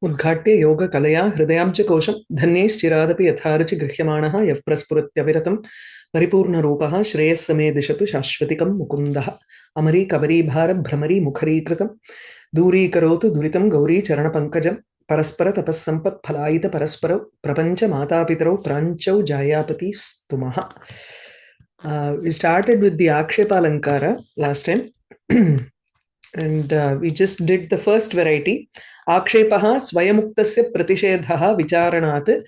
उद्घाट्य योगकलया हृदयाब्ज कोशं धन्यैश्चिरादपि यथारुचि गृह्यमाणः यः प्रस्फुरत्यविरतं परिपूर्णरूपः श्रेयस्समे दिशतु शाश्वतिकं मुकुन्दः अमरी कबरीभार भ्रमरी मुखरीकृतं दूरीकरोतु दुरितं गौरी चरणपङ्कजं परस्पर तपस्सम्पत्फलायित परस्परौ प्रपञ्च मातापितरौ प्राञ्चौ जायापति स्तुमः. We started with the Akshepa alankara last time. And we just did the first variety. Akshepaha swayamuktasya pratishedhaha vicharanat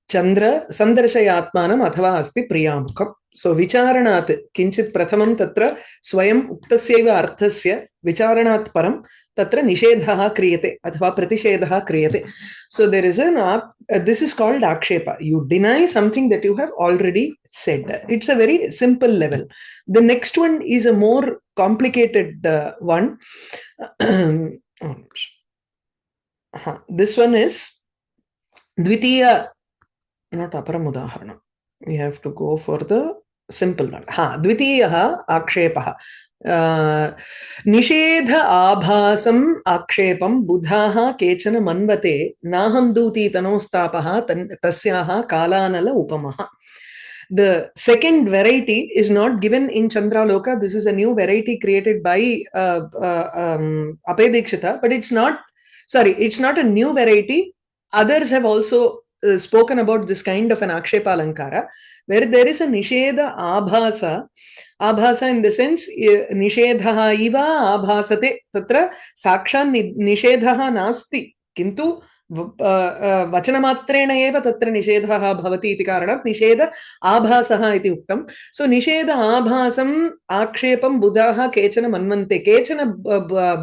chandra sandarshayatmanam athava asti priyamukam. So vicharanat kinchit prathamam tatra swayam uktasyaiva arthasya vicharanat param tatra nishedhaha kriyate athva pratishedhaha kriyate. So there is this is called akshepa. You deny something that you have already said. It's a very simple level. The next one is a more complicated one. This one is Dvitiya, not aparam udaharana. We have to go for the simple one. Dvitiyaha akshepaha. Nishedha abhasam akshepam buddhaha kechana manvate naham duti tanostapaha tasyaha kalanala upamaha. The second variety is not given in Chandraloka. This is a new variety created by Appayya Dikshita, but it's not a new variety. Others have also spoken about this kind of an Akshepa alankara, where there is a Nishedha Abhasa in the sense, Nishedhaha iva abhasate, tatra sakshan Nishedhaha nasti, kintu वचनमात्रेण एव तत्र निषेधः भवति इति कारणात् निषेध आभासः इति उक्तम्. सो निषेध आभासम् आक्षेपं बुधाः केचन मन्वन्ते. केचन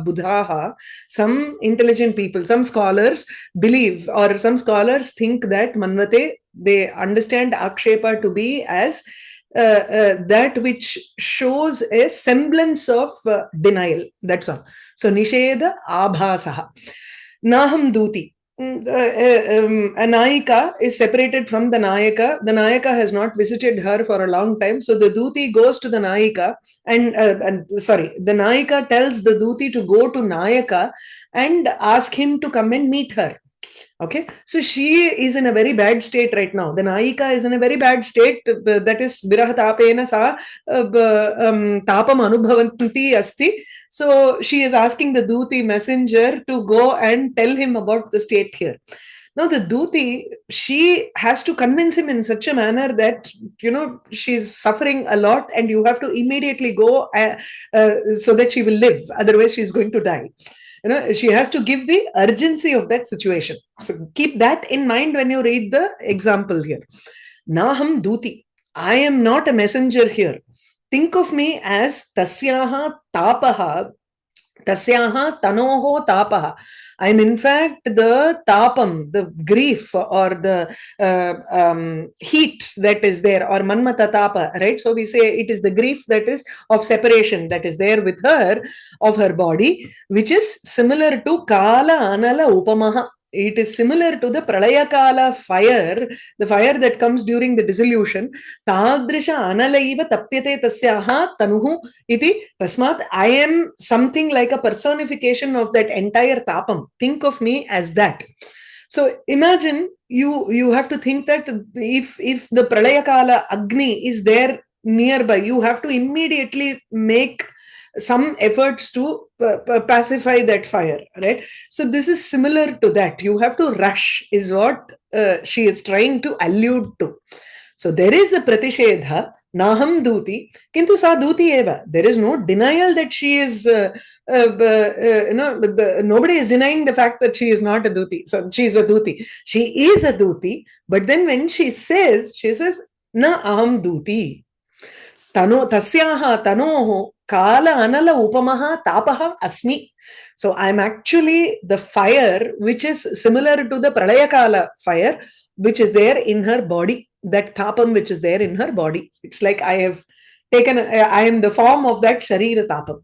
बुधाः, some intelligent people, some scholars believe, or some scholars think that manvate, they understand akshepa to be as that which shows a semblance of denial. That's all. So nisheda abhasaha. Naham duti. A Nayika is separated from the Nayaka. The Nayaka has not visited her for a long time. So the Duti goes to the Nayika and the Nayika tells the Duti to go to Nayaka and ask him to come and meet her. Okay, so she is in a very bad state right now. The Nayika is in a very bad state. That is Viraha tapena sa tapam anubhavanti asti. So she is asking the Duti messenger to go and tell him about the state here. Now the Duti, she has to convince him in such a manner that, she's suffering a lot and you have to immediately go so that she will live. Otherwise, she's going to die. She has to give the urgency of that situation. So keep that in mind when you read the example here. Naham duti. I am not a messenger here. Think of me as tasyaha tapaha, tasyaha tanoho tapaha. I am in fact the tapam, the grief or the heat that is there, or manmata tapa, right? So we say it is the grief that is of separation that is there with her, of her body, which is similar to kala anala upamaha. It is similar to the pralaya kala fire, the fire that comes during the dissolution. Tadrisha analaiva tapyate tasyaha tanuhu iti tasmat. I am something like a personification of that entire tapam. Think of me as that. So imagine you have to think that if the pralaya kala agni is there nearby, you have to immediately make some efforts to pacify that fire, right? So this is similar to that. You have to rush is what she is trying to allude to. So there is a pratishedha, naham duti, kintu sa duti eva. There is no denial that she is, nobody is denying the fact that she is not a duti. So she is a duti. She is a duti, but then when she says, na aham duti. Tasyaha tanoho kala anala upamaha tapaha asmi. So I'm actually the fire which is similar to the pralaya kala fire which is there in her body, that tapam which is there in her body. It's like I am the form of that sharira tapam.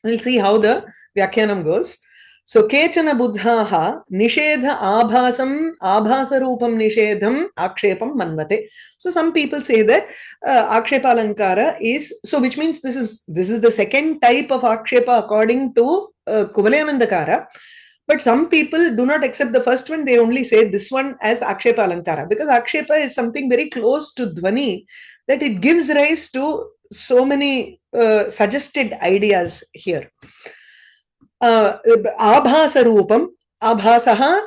We'll see how the Vyakhyanam goes. So kechana buddhaha nishedha abhasam abhasarupam nishedham akshepam manvate. So some people say that akshepa alankara is, so which means this is the second type of akshepa according to Kuvalayananda. But some people do not accept the first one. They only say this one as Akshepa Alankara, because Akshepa is something very close to Dhvani, that it gives rise to so many suggested ideas here. Abhasa Rupam, Abhasaha,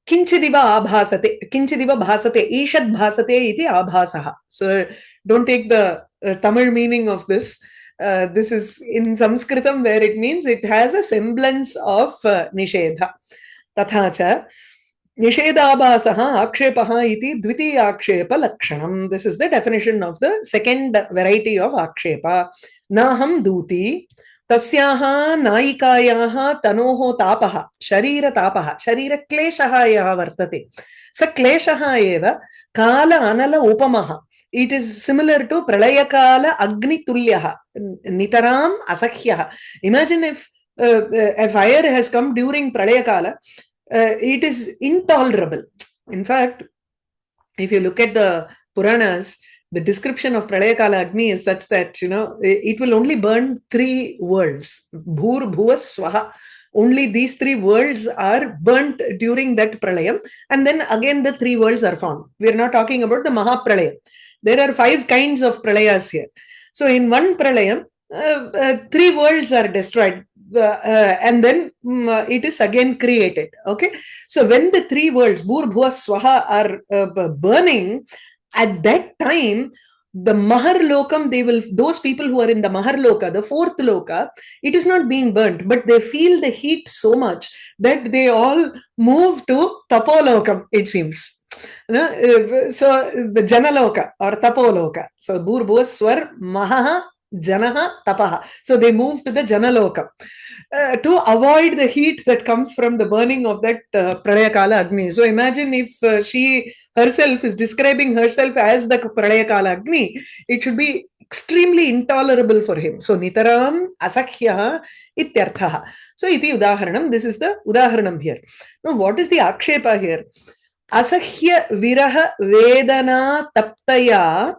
Kinchidiva Abhasate, Kinchidiva Bhasate, Ishad Bhasate iti Abhasaha. So don't take the Tamil meaning of this. This is in Sanskritam, where it means it has a semblance of Nishedha. Tathacha Nishedabhasaha Akshepaha iti Dvitiya Akshepa Lakshanam. This is the definition of the second variety of Akshepa. Naham Duti Tasyaha Naikayaha Tanoho Tapaha Sharira Tapaha Sharira Kleshaha Yaha Vartate Sa Kleshaha Eva Kala Anala Upamaha. It is similar to Pralayakala Agni Tulyaha Nitaram Asakyaha. Imagine if a fire has come during Pralayakala, it is intolerable. In fact, if you look at the Puranas, the description of Pralayakala Agni is such that, it will only burn 3 worlds. Bhur, Bhuva, Swaha. Only these 3 worlds are burnt during that Pralayam. And then again the 3 worlds are found. We are not talking about the Mahapralayam. There are 5 kinds of Pralayas here. So in one Pralayam, 3 worlds are destroyed. And then it is again created. Okay. So when the 3 worlds, Bhur, Bhuva, Swaha, are burning, at that time, the Maharlokam, those people who are in the Maharloka, the 4th Loka, it is not being burnt, but they feel the heat so much that they all move to Tapolokam, it seems. So Janaloka or Tapoloka. So Bhur, Bhuva, Swar, Maha, Janaha, Tapaha. So they move to the Janaloka to avoid the heat that comes from the burning of that Pralayakala Agni. So imagine if she herself is describing herself as the Pralayakala Agni, it should be extremely intolerable for him. So Nitaram Asakyaha Ityarthaha. So iti Udaharanam. This is the Udaharanam here. Now what is the Akshepa here? Asahya Viraha Vedana Taptaya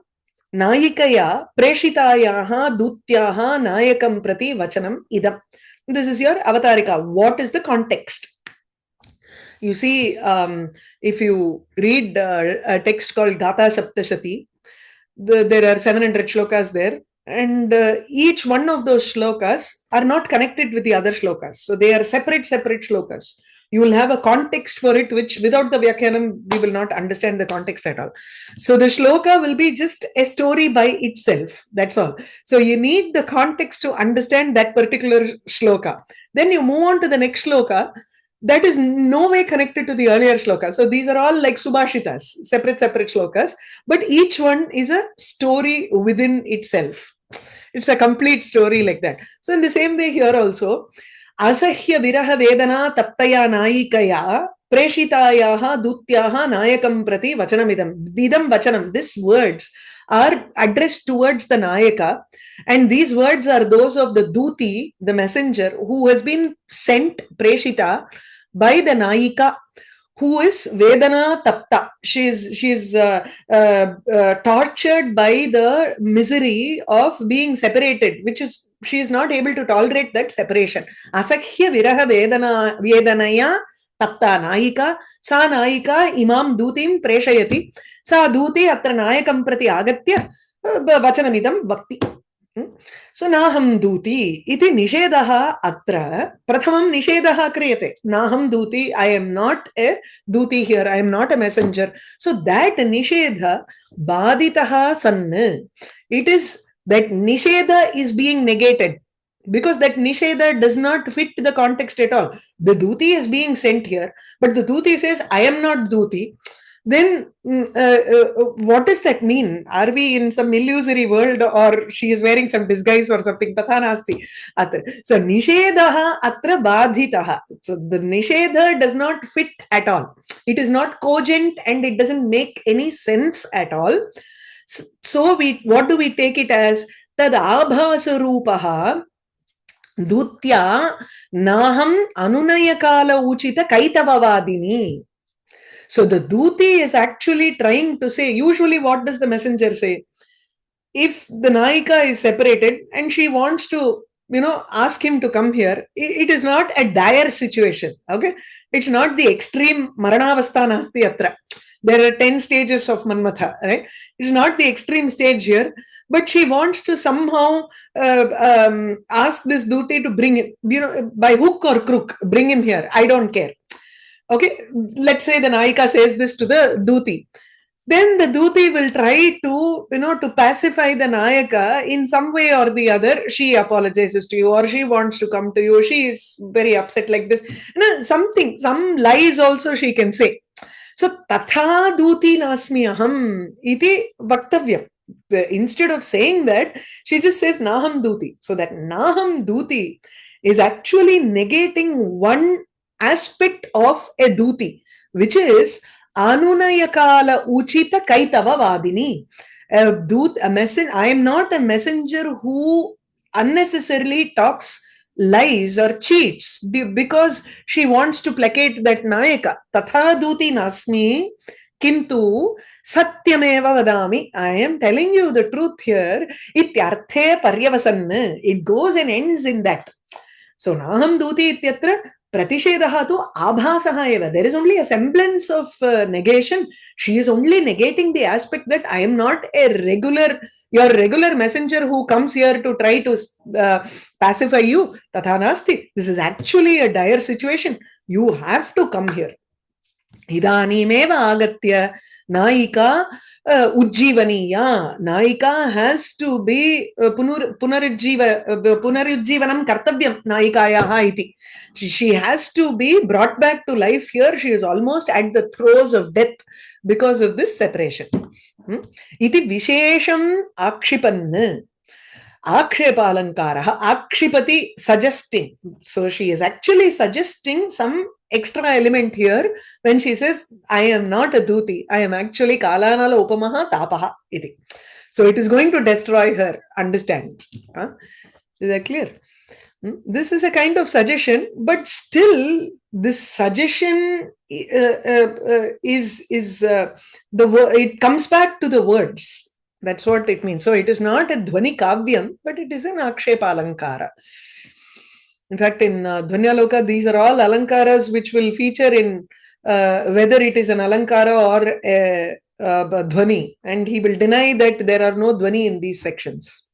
Nayikaya Preshitayaha Dutyaha Nayakam Prati Vachanam Idam. This is your avatarika. What is the context? You see, if you read a text called Gatha Saptashati, there are 700 shlokas there, and each one of those shlokas are not connected with the other shlokas. So they are separate shlokas. You will have a context for it, which without the Vyakyanam, we will not understand the context at all. So the shloka will be just a story by itself. That's all. So you need the context to understand that particular shloka. Then you move on to the next shloka that is no way connected to the earlier shloka. So these are all like Subhashitas, separate shlokas, but each one is a story within itself. It's a complete story like that. So in the same way here also, Asahya Viraha Vedana Taptaya Nayikaya Preshitayaha Dutyaha Nayakam Prati Vachanamidam. Vidam Vachanam. These words are addressed towards the Nayaka, and these words are those of the Duti, the messenger, who has been sent, Preshita, by the Nayika, who is Vedana Tapta. She is tortured by the misery of being separated, which is she is not able to tolerate that separation. Asakya Viraha Vedanaya Tapta Nayika Sa Nayika Imam Dutim Preshayati Sa Duti Atra Nayakam Prati Agatya Vachanamidam Bhakti. So Naham Duti iti Nishedaha Atra Prathamam Nishedaha Kriyate. Naham Duti, I am not a Duti here, I am not a messenger. So that Nishedha Baditaha Sanna, it is that Nisheda is being negated, because that Nisheda does not fit the context at all. The Duti is being sent here, but the Duti says, I am not Duti. Then what does that mean? Are we in some illusory world, or she is wearing some disguise or something? Tatha nasti. So Nishedaha atra badhitaha. So the Nisheda does not fit at all. It is not cogent and it doesn't make any sense at all. So what do we take it as? Tad abhasa rupaha dutya naham anunayakala uchita kaitavavadini. So the Duti is actually trying to say, usually what does the messenger say? If the Nayika is separated and she wants to ask him to come here. It is not a dire situation. Okay, it's not the extreme maranavastha nasti atra. There are 10 stages of Manmatha, right? It's not the extreme stage here, but she wants to somehow ask this Duti to bring him, by hook or crook, bring him here. I don't care. Okay, let's say the Naika says this to the Duti. Then the Duti will try to pacify the Nayaka in some way or the other. She apologizes to you, or she wants to come to you. She is very upset like this. Some lies also she can say. So, tatha Duti nasmi aham iti vaktavyam. Instead of saying that, she just says naham Duti. So that naham Duti is actually negating one aspect of a Duti, which is Anunayakala Uchita Kaitava Vadini. I am not a messenger who unnecessarily talks lies or cheats because she wants to placate that Nayaka. Tatha Duti Nasmi Kintu Satyameva Vadami. I am telling you the truth here. Ityarthe Paryavasanna. It goes and ends in that. So Naham Duti Ityatra Pratishedaha tu abhasaha eva. There is only a semblance of negation. She is only negating the aspect that I am not your regular messenger who comes here to try to pacify you. Tatha nasti. This is actually a dire situation. You have to come here. Idanimeva agatya Naika Ujjivaniya. Naika has to be Punarujjivanam Kartavyam Naikayaha iti. She has to be brought back to life here. She is almost at the throes of death because of this separation. Iti Vishesham Akshipanna. Akshepa alankara. Akshipati suggesting. So she is actually suggesting some extra element here when she says, I am not a Duti. I am actually Kalanala Upamaha Tapaha. Iti. So it is going to destroy her. Understand? Is that clear? This is a kind of suggestion, but still this suggestion it comes back to the words. That's what it means. So it is not a Dhvani Kavyam, but it is an Akshepa Alankara. In fact, in Dhvanyaloka, these are all alankaras which will feature in whether it is an alankara or a Dhvani. And he will deny that there are no Dhvani in these sections.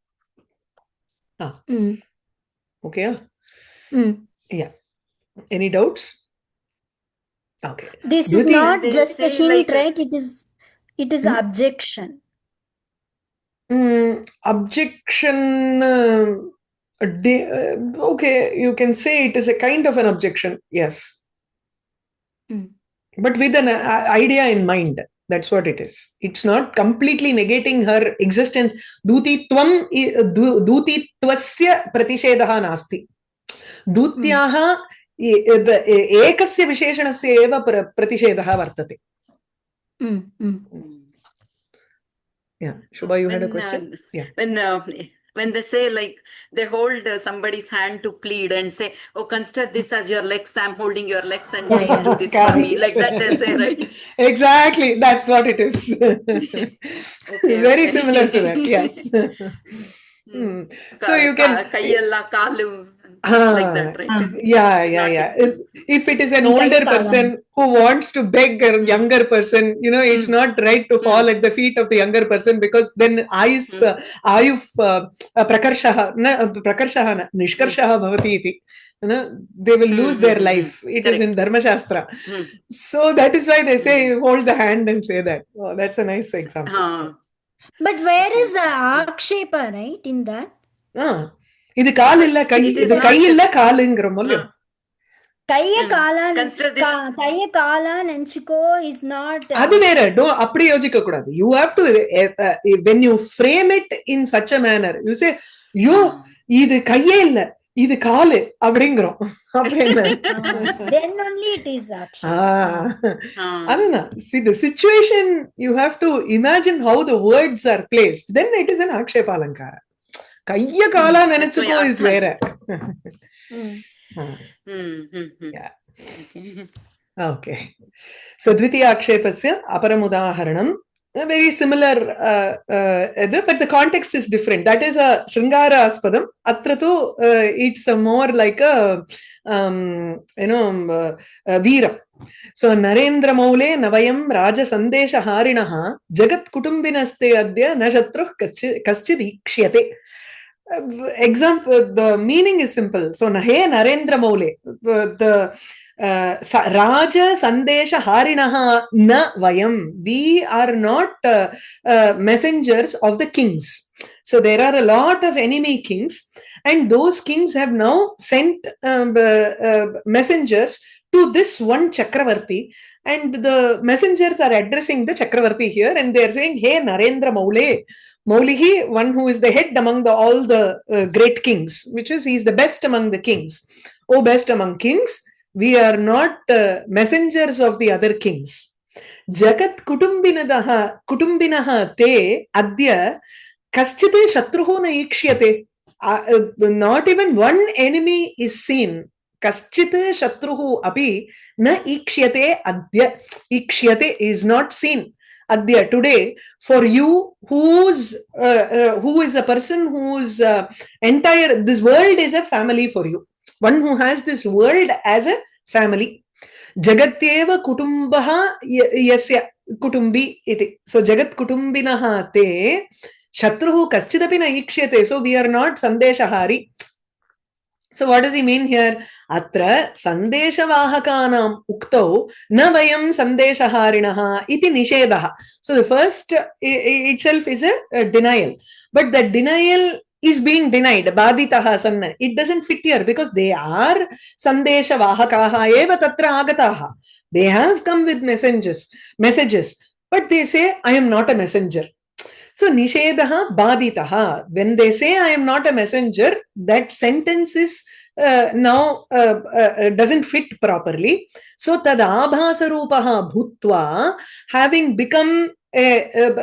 Okay. Yeah. Any doubts? Okay. This is not just a hint, right? It is objection. Objection. Okay, you can say it is a kind of an objection. Yes. But with an idea in mind. That's what it is. It's not completely negating her existence. Dutitvasya pratishedaha nasti. Dutyaha ekasya visheshanasya eva pratishedaha vartate. Yeah. Shubha, you had a question? Yeah. When they say, like, they hold somebody's hand to plead and say, oh, consider this as your legs, I'm holding your legs and please do this for me. Like that they say, right? Exactly. That's what it is. Very similar to that. Yes. So you can... Kaiyalla, kalu. Like that, right? Yeah. If it is an older person who wants to beg a younger person, it's not right to fall at the feet of the younger person, because then ayuf prakarshaha nishkarshaha bhavati iti. They will lose their life. It is in Dharma Shastra. So that is why they say hold the hand and say that. Oh, that's a nice example. But where is the Akshepa, right, in that? இது கால் இல்ல கை, இது கை இல்ல காலுங்கிறோம் இல்லையோ. கைய காலா நினைச்சுக்கோ is not. அது வேற. அப்படி யோசிக்க கூடாது. You have to, when you frame it in such a manner, you say, இது கையே இல்ல, இது காலு அப்படிங்கிறோம். Then only it is action. அதான். See, the situation, you have to imagine how the words are placed. Then it is an Akshepa Alankara. கைய காலா நினைச்சுக்கோ is வேற. Okay. So Dvitiya Akshepasya aparam udaharanam a very similar, but the context is different. That is a Shringara Aspadam. Atratu, it's a more like a, Veera. So, Narendra Maule, Navayam, Raja Sandesha Harinaha, Jagat Kutumbinaste Adya, Nashatruh Kaschid Ikshiyate. Example, the meaning is simple. So, Nahe Narendra Maule, the Raja Sandesha Harinaha na Vayam. We are not messengers of the kings. So there are a lot of enemy kings, and those kings have now sent messengers to this one Chakravarti, and the messengers are addressing the Chakravarti here, and they are saying, "Hey Narendra Maule." Maulihi, one who is the head among all the great kings, which is he is the best among the kings. Oh, best among kings, we are not messengers of the other kings. Jagat kutumbinaha te adya kaschite shatruho na ikshiyate. Not even one enemy is seen. Kaschite shatruhu api na ikshiyate adya. Ikshiyate is not seen. Adya, today, for you, who is a person whose entire, this world is a family for you. One who has this world as a family. Jagatyeva kutumbaha yasya kutumbi iti. So, Jagat kutumbinaha te shatruhu kaschidapi na ikshiyate. So, we are not sandeshahari. So what does he mean here? Atra sandeshavahakanam uktau na vayam sandeshaharinaha iti nishedaha. So the first itself is a denial. But the denial is being denied. Baditaha sanna. It doesn't fit here because they are sandeshavahakaha eva tatra agataha. They have come with messages. But they say, I am not a messenger. So, nishedaha baditaha. When they say, I am not a messenger, that sentence is now doesn't fit properly. So, tad abhasa rupaha bhutva, having become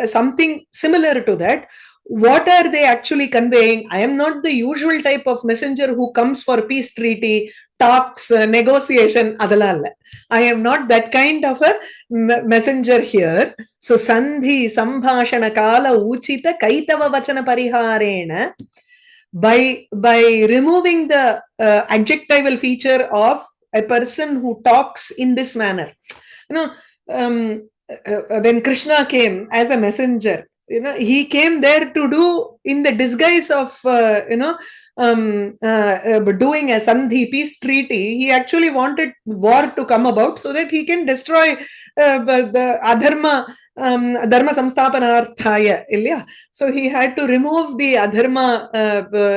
something similar to that, what are they actually conveying? I am not the usual type of messenger who comes for peace treaty, talks, negotiation, adalal. I am not that kind of a messenger here. So, sandhi, sambhashana kala uchita kaitava vachana pariharena, by removing the adjectival feature of a person who talks in this manner. When Krishna came as a messenger, he came there to do in the disguise of, doing a sandhi, peace treaty. He actually wanted war to come about so that he can destroy the adharma, dharma samsthapanarthaya. So he had to remove the adharma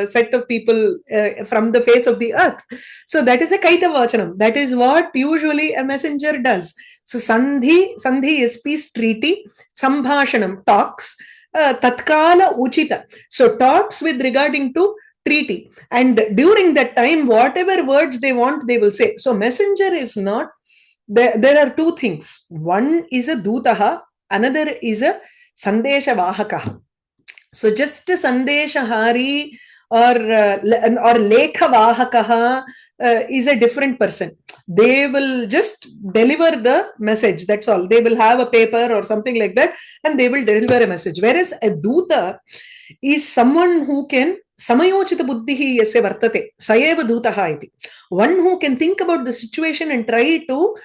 set of people from the face of the earth. So that is a kaitava vachanam. That is what usually a messenger does. So sandhi is peace treaty, sambhashanam, talks, tatkala uchita. So talks with regarding to treaty. And during that time, whatever words they want, they will say. So messenger is not, there are two things. One is a dutaha, another is a sandesha vahakaha. So just a sandesha hari or lekha vahakaha is a different person. They will just deliver the message. That's all. They will have a paper or something like that, and they will deliver a message. Whereas a duta is someone who can samayochita buddhihi yasya vartate sayeva dutaha iti. One who can think about the situation and try to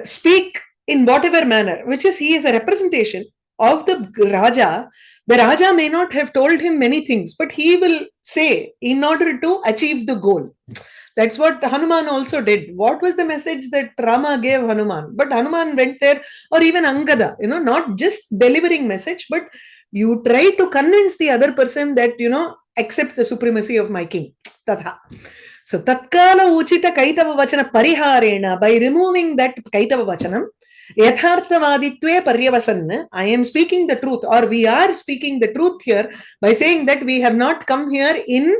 speak in whatever manner, which is he is a representation of the Raja. The Raja may not have told him many things, but he will say in order to achieve the goal. That's what Hanuman also did. What was the message that Rama gave Hanuman? But Hanuman went there, or even Angada, not just delivering message, but you try to convince the other person that, accept the supremacy of my king. Tatha. So, tatkala uchita kaitava vachana pariharena, by removing that kaitava vachanam, yatharthavaditve paryavasanna, I am speaking the truth, or we are speaking the truth here by saying that we have not come here in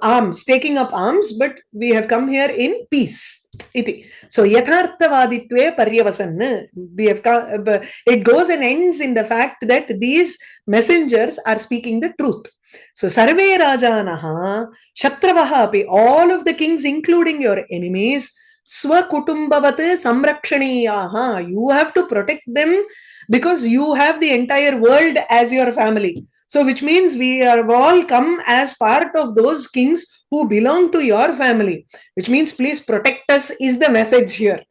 arms, taking up arms, but we have come here in peace. So, yatharthavaditve paryavasanna, it goes and ends in the fact that these messengers are speaking the truth. So, sarve rajanaha, shatravaha api, all of the kings, including your enemies, Swakutumbavat samrakshaniyaha. You have to protect them because you have the entire world as your family. So which means we are all come as part of those kings who belong to your family. Which means please protect us is the message here.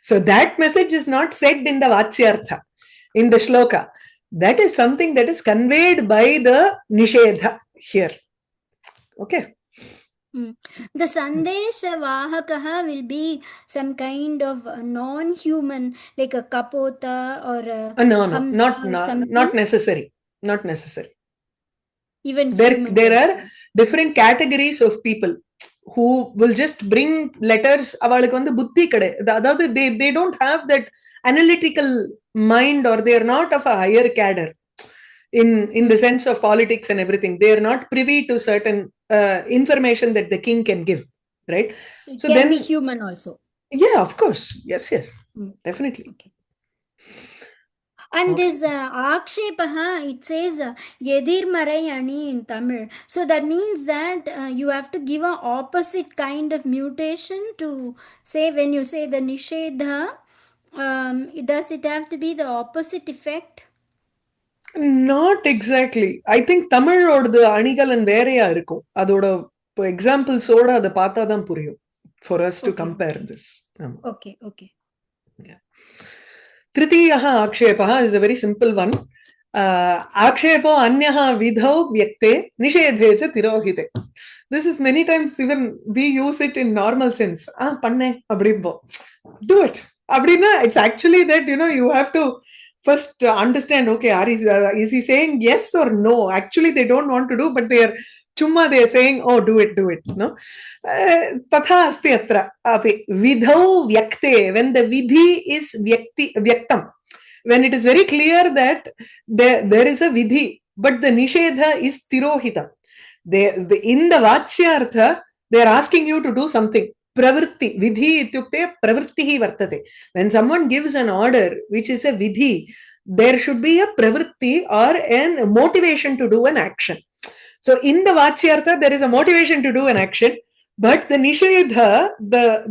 So that message is not said in the Vachyartha, in the shloka. That is something that is conveyed by the Nishedha here. Okay. The Sandesha Vahakaha will be some kind of non-human, like a Kapota or a No, Hamsa or something. not necessary. Not necessary. Even there are different categories of people who will just bring letters. They don't have that analytical mind, or they are not of a higher cadre in the sense of politics and everything. They are not privy to certain information that the king can give, right? So can be human also. Yeah, of course. Yes, definitely. Okay. And this Akshepa, it says Yedirmarai Ani in Tamil. So that means that you have to give an opposite kind of mutation to say, when you say the Nishedha, does it have to be the opposite effect? Not exactly. I think Tamil or the Anigalan vereya irukkum. Adoda examples oda adha paatha dhaan puriyum for us to compare this. Okay. Yeah. Tritiyaha akshepaha is a very simple one. Akshepo anyaha vidhau vyakte nishedhe cha tirohite. This is many times even we use it in normal sense. Panne abrimbo. Do it. Abrina, it's actually that, you have to first understand, okay, is he saying yes or no? Actually, they don't want to do, but they are saying, oh, do it. No? Tatha asti atra. Vidhau vyakte. When the vidhi is vyaktam. When it is very clear that there is a vidhi, but the nishedha is tirohitam. In the Vachyartha, they are asking you to do something. Pravritti. Vidhi ityukte pravrittihi vartate. When someone gives an order, which is a vidhi, there should be a pravritti or a motivation to do an action. So in the Vachyartha, there is a motivation to do an action, but the nishedha, the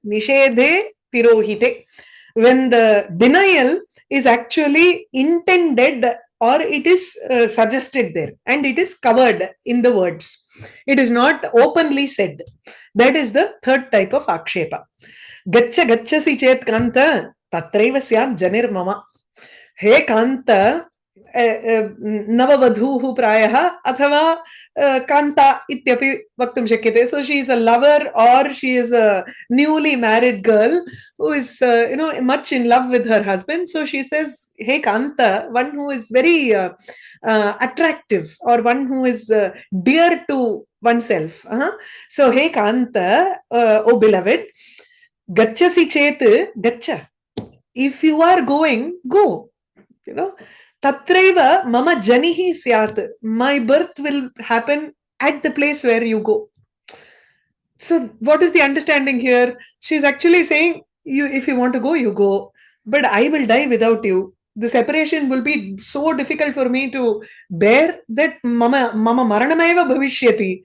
nishedhe tirohite. When the denial is actually intended or it is suggested there and it is covered in the words. It is not openly said. That is the third type of akshepa. Gachasi chet kanta tatraiva syat janir mama. He kanta navavadhuhu prayaha athava kanta ityapi vaktum shakyate. So she is a lover or she is a newly married girl who is much in love with her husband. So she says, hey kanta, one who is very attractive or one who is dear to oneself. So hey kanta, oh beloved, gachasi chet gacha. If you are going, go. Tatraiva mama janihi syat. My birth will happen at the place where you go. So what is the understanding here? She's actually saying, if you want to go, you go. But I will die without you. The separation will be so difficult for me to bear that mama maranamaiva bhavishyati.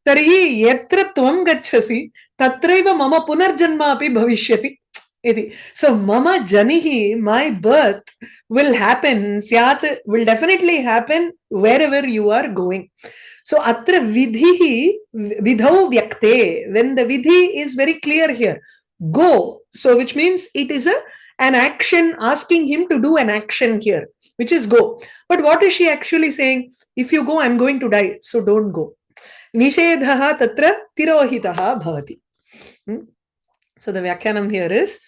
Tarhi yatra tvam gachasi tatraiva mama punarjanma api bhavishyati. So mama janihi, my birth will happen, syat will definitely happen wherever you are going. So atra vidhihi vidhau vyakte. When the vidhi is very clear here, go. So which means it is an action, asking him to do an action here, which is go. But what is she actually saying? If you go, I'm going to die, so don't go. Nishedhaha tatra tirohitaha bhavati. So the Vyakyanam here is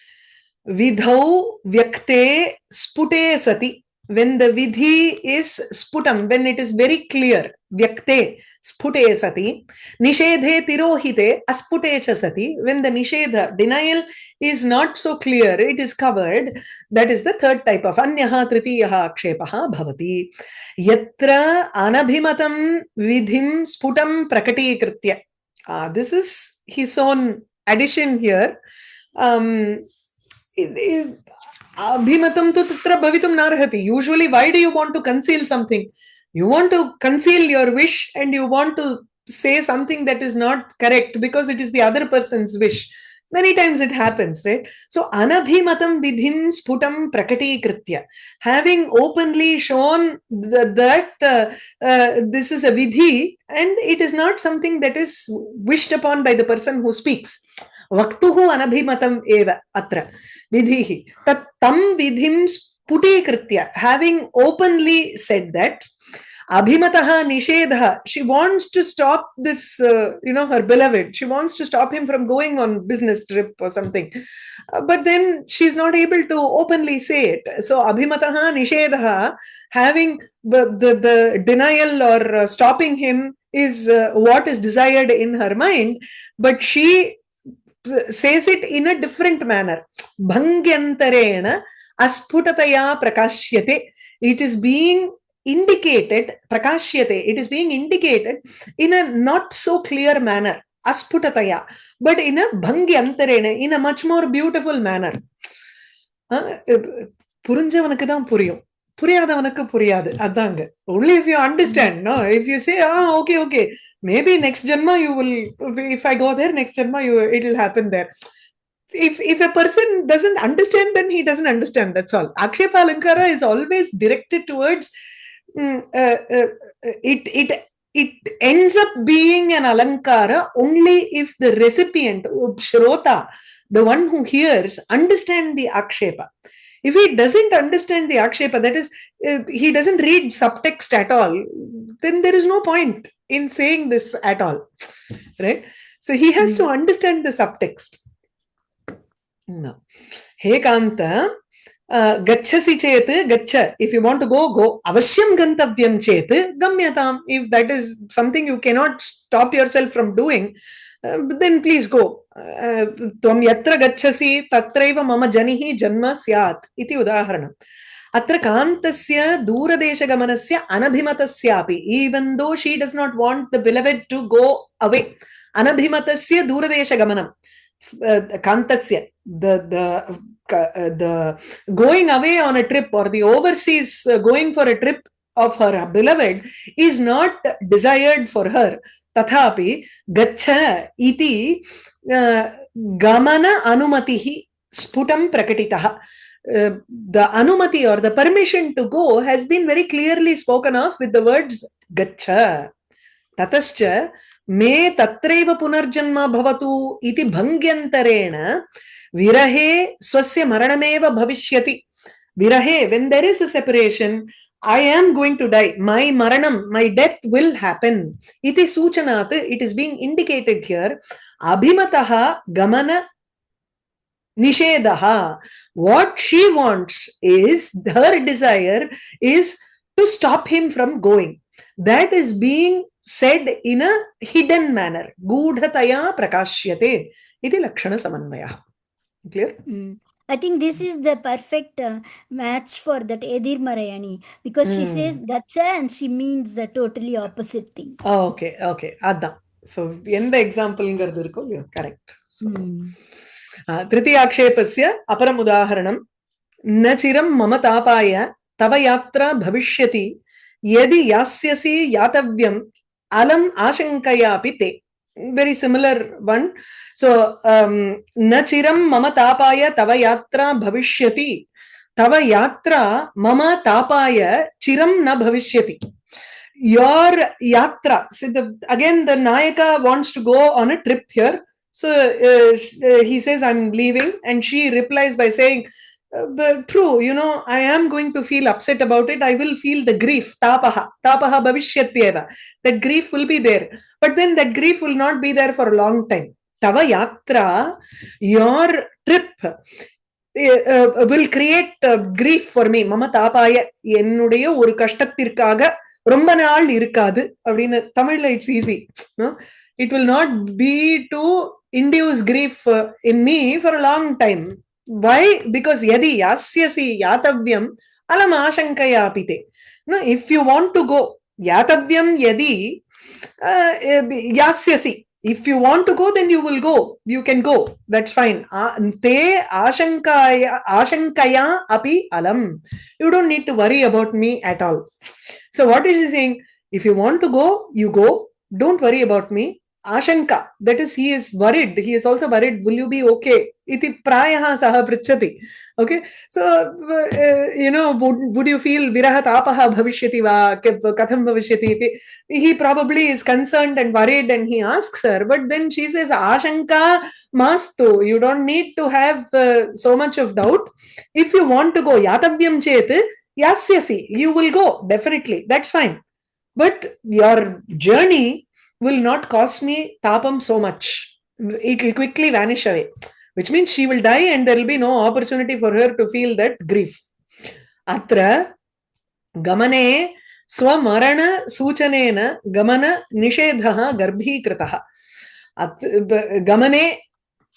vidhau vyakte spute sati. When the vidhi is sputam, when it is very clear, vyakte spute sati, nishedhe tirohite aspute cha sati. When the nishedha, denial, is not so clear, it is covered, that is the third type of anyaha tritiyaha akshepaha bhavati. Yatra anabhimatam vidhim sputam prakatikritya. This is his own addition here. Abhimatam tu tatra bhavitum narhati. Usually, why do you want to conceal something? You want to conceal your wish and you want to say something that is not correct because it is the other person's wish. Many times it happens, right? So, anabhimatam vidhim sputam prakatikritya. Having openly shown that this is a vidhi and it is not something that is wished upon by the person who speaks. Vaktuhu anabhimatam eva atra vidhihi. Tat tam vidhim sputikritya. Having openly said that, abhimataha nishedha, she wants to stop this, her beloved. She wants to stop him from going on business trip or something. But then she's not able to openly say it. So, abhimataha nishedha, having the denial or stopping him is what is desired in her mind, but she says it in a different manner. Bhangyantarena asputataya prakashyate. It is being indicated, prakashyate, it is being indicated in a not so clear manner, asputataya, but in a bhangyantarena, in a much more beautiful manner. புரிஞ்சவனுக்கு தான் புரியும், புரியாதவனுக்கு புரியாது. அதாங்க. Only if you understand, no? If you say, okay, maybe next janma you will, if I go there, next janma it will happen there. If a person doesn't understand, then he doesn't understand, that's all. Akshepa alankara is always directed towards it ends up being an alankara only if the recipient, shrota, the one who hears, understand the akshepa. If he doesn't understand the akshepa, that is, he doesn't read subtext at all, then there is no point in saying this at all, right? So he has to understand the subtext. No. He kanta gachasi chet gacha. If you want to go, go. Avashyam gantavyam chet gamyatam. If that is something you cannot stop yourself from doing, then please go. Tvam yatra gachasi tatraiva mama janihi janma syat iti udaharanam. Atra kantasya duradeshagamanasya anabhimatasyapi. Even though she does not want the beloved to go away, anabhimatasya duradeshagamanam. Kantasya, the going away on a trip or the overseas going for a trip of her beloved is not desired for her. Tathapi gacha iti gamana anumatihi sputam prakatitaha. The anumati or the permission to go has been very clearly spoken of with the words gacha. Tatascha me tatreva punarjanma bhavatu iti bhangyantarena virahe swasya maranameva bhavishyati. Virahe, when there is a separation, I am going to die. My maranam, my death will happen. Iti suchanat, it is being indicated here. Abhimataha gamana nishedaha. What she wants is, her desire is to stop him from going. That is being said in a hidden manner. Gudhataya prakashyate iti lakshana samanvaya. Clear? I think this is the perfect match for that Edir Marayani, because she says gacha and she means the totally opposite thing. Okay. Adan. So, end example ingaradu irukku, correct. So, tritiya akshepasya aparam udaharanam na chiram mama tapaya tava yatra bhavishyati yadi yasyasi yatavyam alam ashankaya pite. Very similar one. So, na chiram mama tapaya tava yatra bhavishyati. Tava yatra mama tapaya chiram na bhavishyati. Your yatra. See, again, the Nayaka wants to go on a trip here. So, he says, I'm leaving. And she replies by saying, but true, I am going to feel upset about it. I will feel the grief. Tapaha bhavishyateva. That grief will be there. But then that grief will not be there for a long time. Tava yatra, your trip, will create grief for me. Mama tapaya, என்னுடைய ஒரு கஷ்டத்திற்காக ரொம்ப நாள் இருக்காது அப்படின்னு தமிழ்ல it's easy. No? It will not be to induce grief in me for a long time. Why? Because yadi yasyasi yatavyam alam ashankaya pite. No, if you want to go, yatavyam yadi yasyasi. If you want to go, then you will go. You can go. That's fine. Te ashankaya api alam. You don't need to worry about me at all. So what is he saying? If you want to go, you go. don't worry about me. Ashanka, that is, he is worried. He is also worried. Will you be okay? Iti prayaha saha pritchati. Okay, so would you feel viraha tapaha bhavishyati va katham bhavishyati iti? He probably is concerned and worried, and he asks her. But then she says, Ashanka mastu. You don't need to have so much of doubt. If you want to go yatavyam chet, yasyasi, you will go definitely. That's fine. But your journey will not cost me tapam so much. It will quickly vanish away, which means she will die and there will be no opportunity for her to feel that grief. Atra gamane swamarana suchanena gamana nishedhaha garbhikritaha. Gamane,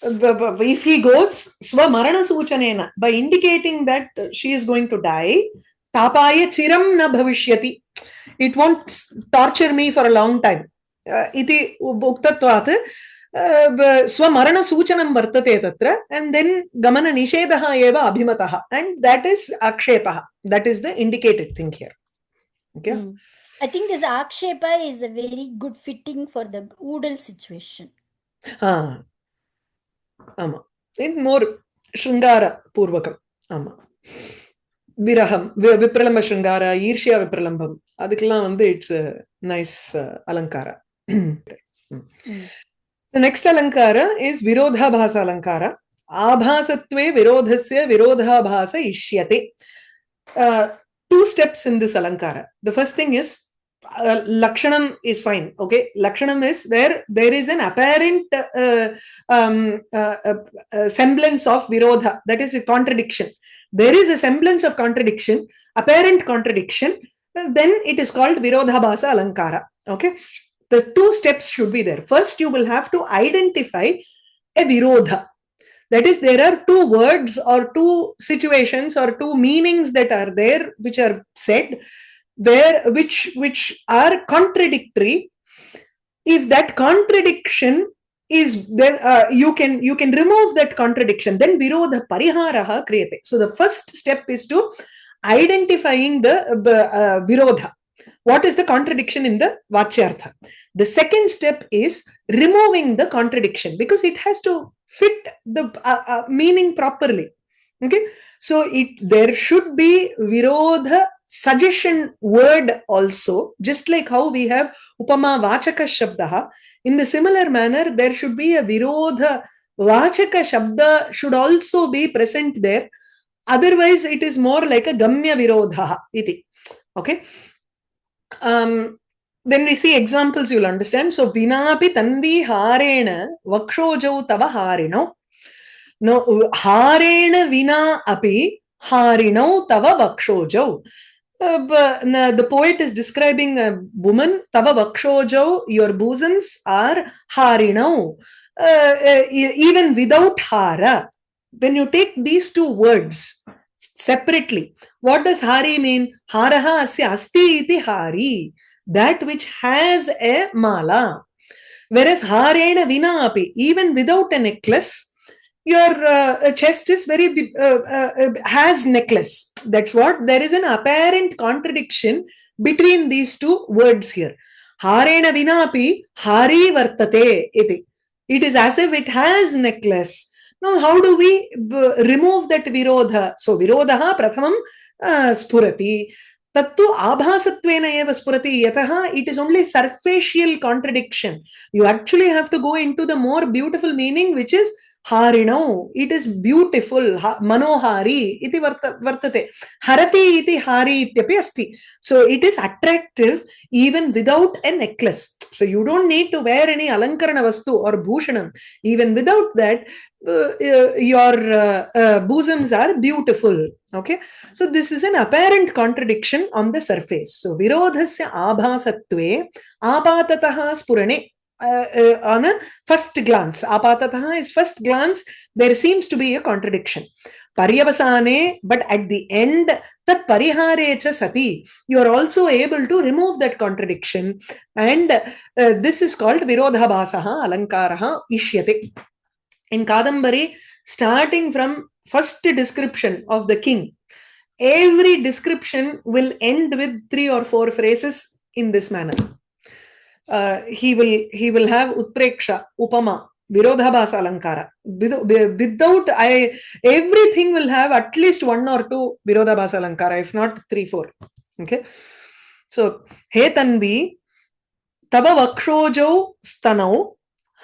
if he goes swamarana suchanena, by indicating that she is going to die, tapaya chiram na bhavishyati. It won't torture me for a long time. Iti uktatvat swamarana suchanam vartate tatra, and then gamana nishedaha eva abhimataha, and that is akshepaha. That is the indicated thing here. Okay. I think this akshepa is a very good fitting for the oodle situation. Ama. In more Shringara Purvakam. Ama. Viraham, Vipralamba Shringara, Irshya Vipralambam. Adikala it's a nice alankara. The next alankara is Virodhabhasa alankara. Abhasatve Virodhasya Virodhabhasa Ishyate. 2 steps in this alankara. The first thing is lakshanam is fine. Okay, lakshanam is where there is an apparent semblance of virodha, that is a contradiction. There is a semblance of contradiction, apparent contradiction, then it is called Virodhabhasa alankara. Okay, the 2 steps should be there. First, you will have to identify a virodha. That is, there are 2 words or 2 situations or 2 meanings that are there, which are said there, which are contradictory. If that contradiction is there, you can remove that contradiction. Then virodha pariharaha kriyate. So the first step is to identifying the virodha. What is the contradiction in the vachyartha? The second step is removing the contradiction, because it has to fit the meaning properly. Okay, so there should be virodha suggestion word also, just like how we have upama vachaka shabdaha. In the similar manner, there should be a virodha vachaka shabda should also be present there. Otherwise, it is more like a gamya virodha iti. Okay. When we see examples, you'll understand. So, vinapi tanvi harena vakshojau tava harino. No, harena vina api harinau tava vakshojau. The poet is describing a woman, tava vakshojau, your bosoms are harinau. Even without hara. When you take these 2 words separately, what does hari mean? Haraha asya asti iti hari. That which has a mala. Whereas harena vina api, even without a necklace, your chest is very has necklace. That's what, there is an apparent contradiction between these 2 words here. Harena vina api hari vartate iti. It is as if it has necklace. Now, how do we remove that virodha? So, virodha prathamam spurati. Tattu abhasatvena eva spurati yataha. It is only surfacial contradiction. You actually have to go into the more beautiful meaning, which is harino. It is beautiful. Manohari iti vartate. Harati iti hari ityapi asti. So it is attractive even without a necklace. So you don't need to wear any alankarana vastu or bhushanam. Even without that, your bosoms are beautiful. Okay, so this is an apparent contradiction on the surface. So virodhasya abhasatve apatataha spurane. On a first glance, apatataha is first glance, there seems to be a contradiction. Paryavasane, but at the end, tat pariharecha sati, you are also able to remove that contradiction, and this is called Virodhabhasaha alankaraha ishyate. In Kadambari, starting from first description of the king, every description will end with 3 or 4 phrases in this manner. he will have utpreksha, upama, Virodhabhasa alankara. Without everything will have at least one or two Virodhabhasa alankara, if not 3-4. Okay. So, he tanvi, tava vakshojau stanau,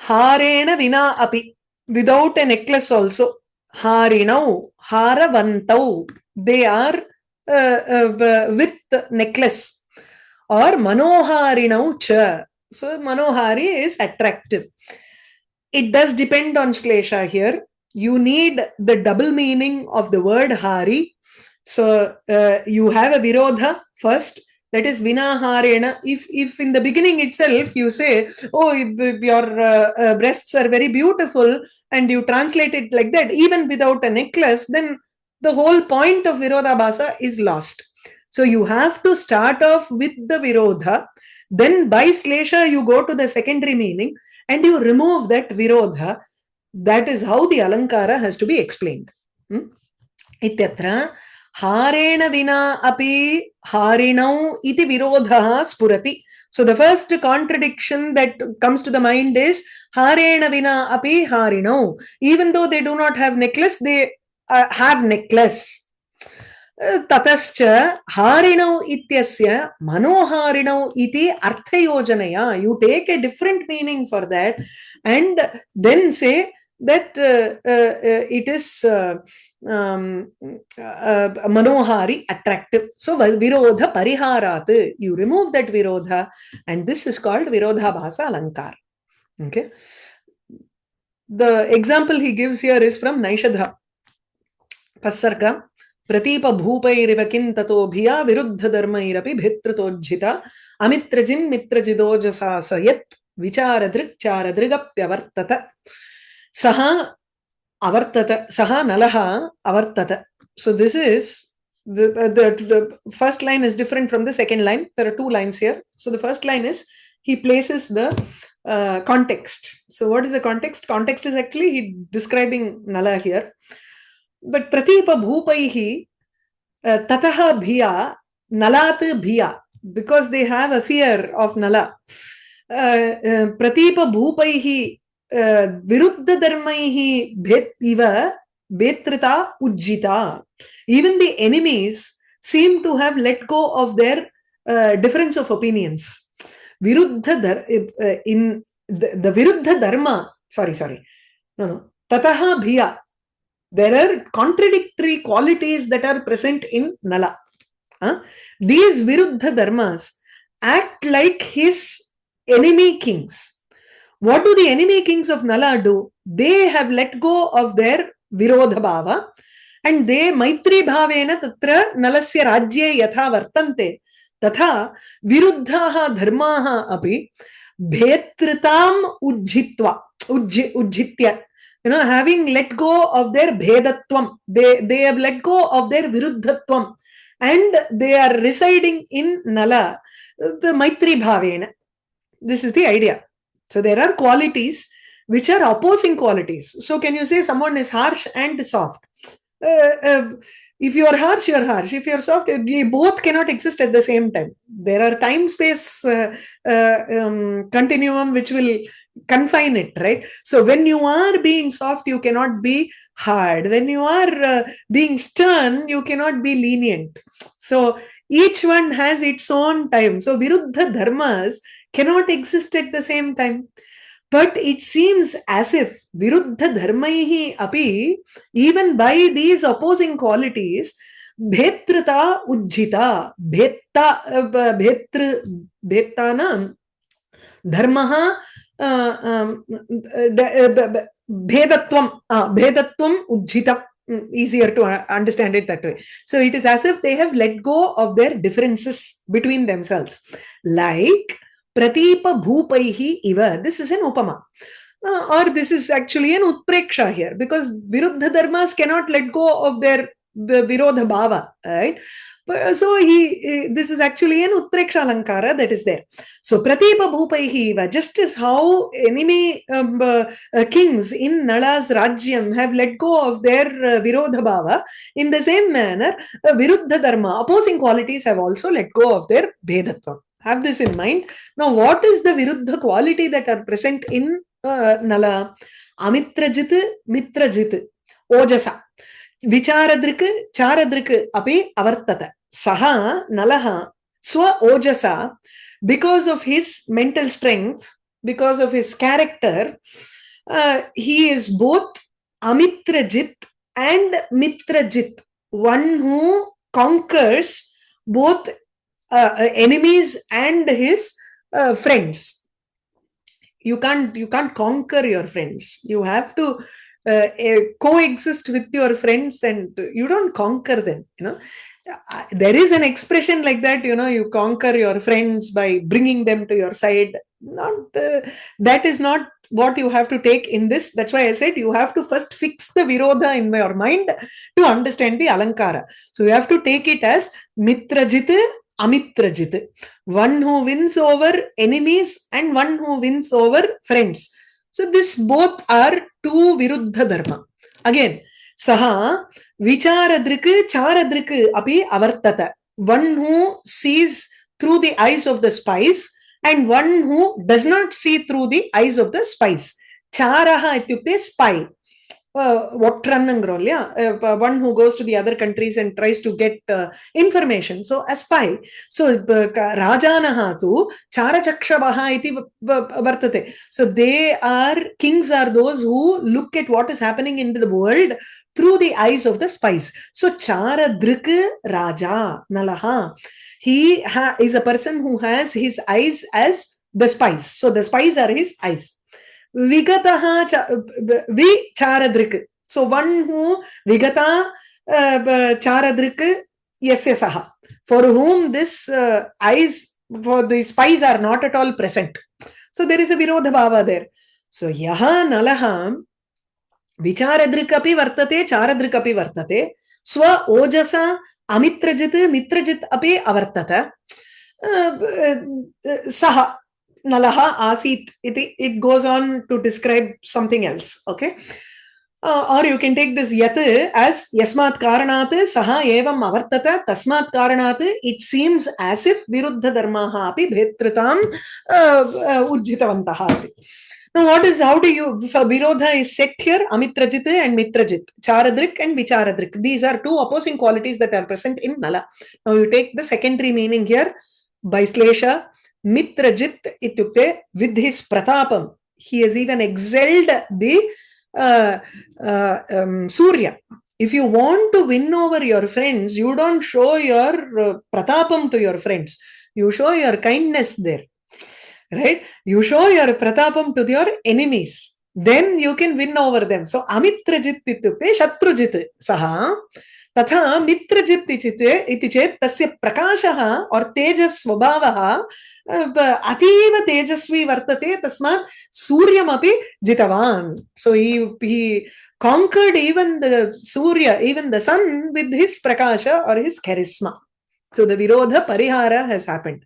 harena vina api, without a necklace also. Harinau, haravantau, they are with necklace. Or manoharinau cha. So, manohari is attractive. It does depend on Shlesha here. You need the double meaning of the word hari. So, you have a virodha first, that is vinaharena. If in the beginning itself you say, oh, if your breasts are very beautiful, and you translate it like that, even without a necklace, then the whole point of Virodhabhasa is lost. So, you have to start off with the virodha, then by Shlesha you go to the secondary meaning, and you remove that virodha. That is how the alankara has to be explained. Ityatra harena vina api harinau iti virodha spurati. So the first contradiction that comes to the mind is harena vina api harinau. Even though they do not have necklace, they have necklace. Tatascha harinau ityasya manoharinau iti arthayojanaya. You take a different meaning for that and then say that it is manohari, attractive. So virodha pariharat, you remove that virodha, and this is called Virodhabhasa alankar. Okay. The example he gives here is from Naishadha Pasarka. प्रतीप भूपैरिव किं ततोभिया विरुद्ध धर्मैरपि भित्रतोज्झिता अमित्रजिन् मित्रजिदोजसा सयत् विचारदृक्चारदृगप्यवर्तत सः avartata, saha nalaha avartata. So this is the first line is different from the second line. There are two lines here. So the first line is he places the context. So what is the context? Context is actually he describing nala here. But pratipa bhupaihi tataha bhiya nalat bhiya, because they have a fear of nala. Pratipa bhupaihi viruddha dharmaihi bhet iva betrita ujjita. Even the enemies seem to have let go of their difference of opinions. Viruddha in the viruddha dharma, tataha bhiya. There are contradictory qualities that are present in nala. These viruddha dharmas act like his enemy kings. What do the enemy kings of nala do? They have let go of their virodha bhava, and they maitri bhavena tatra nalasya rajye yatha vartante tatha viruddhaha dharmaha api bhetritam ujjitya. Having let go of their bhedatvam, they have let go of their viruddhatvam, and they are residing in nala maitri bhavena. This is the idea. So there are qualities which are opposing qualities. So can you say someone is harsh and soft? If you are harsh, you are harsh. If you are soft, you both cannot exist at the same time. There are time-space continuum which will confine it, right? So when you are being soft, you cannot be hard. When you are being stern, you cannot be lenient. So each one has its own time. So viruddha dharmas cannot exist at the same time. But it seems as if viruddha dharmaihi api, even by these opposing qualities, bhetrita ujjita, bhetana dharmaha bhedatvam ujjita. Easier to understand it that way. So it is as if they have let go of their differences between themselves. Like Pratipa bhupaihi iva. This is an upama. Or this is actually an utpreksha here, because viruddha dharmas cannot let go of their virodha bhava, right? So this is actually an utpreksha alankara that is there. So pratipa bhupaihi iva, just as how enemy kings in Nala's Rajyam have let go of their virodha bhava, in the same manner viruddha dharma, opposing qualities, have also let go of their bhedatvam. Have this in mind. Now, what is the Viruddha quality that are present in Nala? Amitrajit, Mitrajit, Ojasa. Vicharadrik, Charadrik, api avartata. Saha, Nalaha, Swa Ojasa, because of his mental strength, because of his character, he is both Amitrajit and Mitrajit, one who conquers both enemies and his friends. You can't conquer your friends. You have to coexist with your friends, and you don't conquer them. There is an expression like that. You conquer your friends by bringing them to your side. That is not what you have to take in this. That's why I said you have to first fix the virodha in your mind to understand the alankara. So you have to take it as mitrajit, amitrajit, one who wins over enemies and one who wins over friends. So this both are two viruddha dharma. Again, saha vicharadrik charadrik api avartata, one who sees through the eyes of the spies and one who does not see through the eyes of the spies. Charaha ityukte spy. One who goes to the other countries and tries to get information. So a spy. So Rajanaha tu Charachakshabaha iti vartate. So kings are those who look at what is happening in the world through the eyes of the spies. So Charadrik Raja Nalaha. He is a person who has his eyes as the spies. So the spies are his eyes. Vigataha vicharadrik. So one who vigata charadrik yasyasaha, for whom this eyes for the spies are not at all present. So there is a virodhabhava there. So yaha nalaha vicharadrik api vartate charadrik api vartate swa ojasa amitrajit mitrajit api avartata saha Nalaha asit. It goes on to describe something else. Okay. Or you can take this yat as yasmat karanat saha evam avartata tasmat karanat. It seems as if viruddha dharmaha api bhetritam ujjitavantaha. Now, how do you, virodha is set here, amitrajit and mitrajit, charadrik and vicharadrik. These are two opposing qualities that are present in Nala. Now, you take the secondary meaning here by Slesha. Mitrajit ityukte, with his pratapam, he has even excelled the Surya. If you want to win over your friends, you don't show your pratapam to your friends. You show your kindness there. Right? You show your pratapam to your enemies. Then you can win over them. So, amitrajit ityukte, shatrujit saha. तथा मित्रजित् इति चेत् तस्य प्रकाशः और तेजस् स्वभावः अतीव तेजस्वी वर्तते, तस्मात् सूर्यमपि जितवान्. So he conquered even the Surya, even the sun, with his prakasha or his charisma. So the virodha parihara has happened.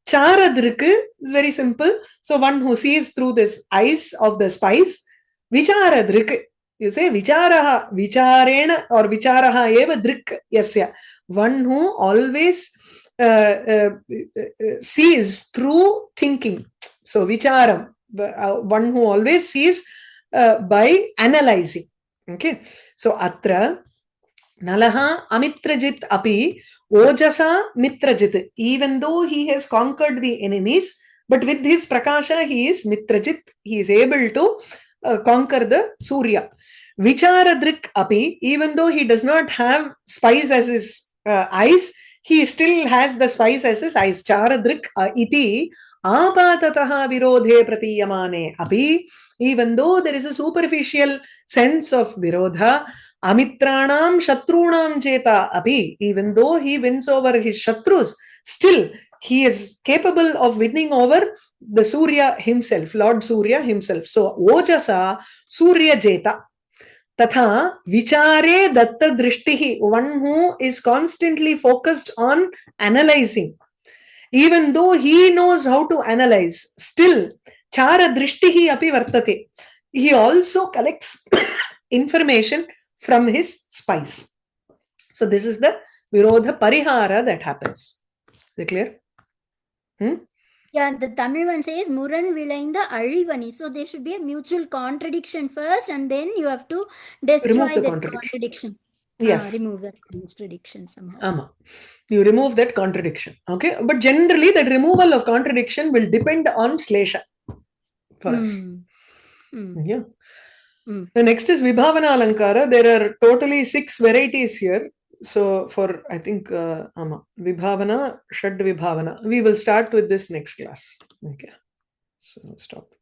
Charadrik is very simple. So one who sees through the eyes of the spies. Vicharadrik, you say vicharaha, vicharena or vicharaha eva drik yasya. One who always sees through thinking. So vicharam, one who always sees by analyzing. Okay. So atra nalaha amitrajit api ojasa mitrajit. Even though he has conquered the enemies, but with his prakasha he is mitrajit. He is able to conquer the Surya. Vicharadrik api, even though he does not have spies as his eyes, he still has the spies as his eyes. Charadrik iti apatataha virodhe pratiyamane api, even though there is a superficial sense of virodha, amitranam shatrunam cheta api, even though he wins over his shatrus, still he is capable of winning over the Surya himself, Lord Surya himself. So ojasa Surya jeta. Tatha vichare datta drishtihi, one who is constantly focused on analyzing. Even though he knows how to analyze, still chara drishtihi api vartate. He also collects information from his spies. So this is the virodha parihara that happens. Is it clear? Yeah, the Tamil one says Muran Vilainda Arivani. So there should be a mutual contradiction first, and then you have to destroy Remove the that contradiction. contradiction. Yes. Remove that contradiction somehow. Ama. You remove that contradiction. Okay. But generally, that removal of contradiction will depend on Slesha for us. Yeah. The next is Vibhavana Alankara. There are totally 6 varieties here. So for, I think, Vibhavana, Shad Vibhavana. We will start with this next class. Okay. So stop.